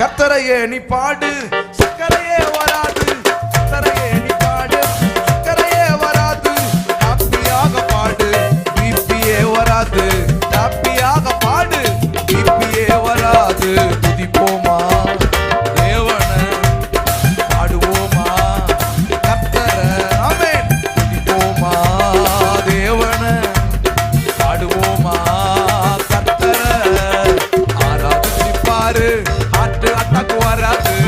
கர்த்தரையே நீ பாடு, சக்கரையே வராது. கர்த்தரையே நீ பாடு, சக்கரையே வராது. ஹாப்பியாக பாடு, பிபியே வராது. ஹாப்பியாக பாடு, பிபியே வராது. துதிப்போமா தேவனை, பாடுவோமா கர்த்தரை. ஆமென். துதிப்போமா தேவனை, பாடுவோமா கர்த்தரை. ஆராதிச்சு பாரு, ஆட்டு அட்டாக்கு வராது.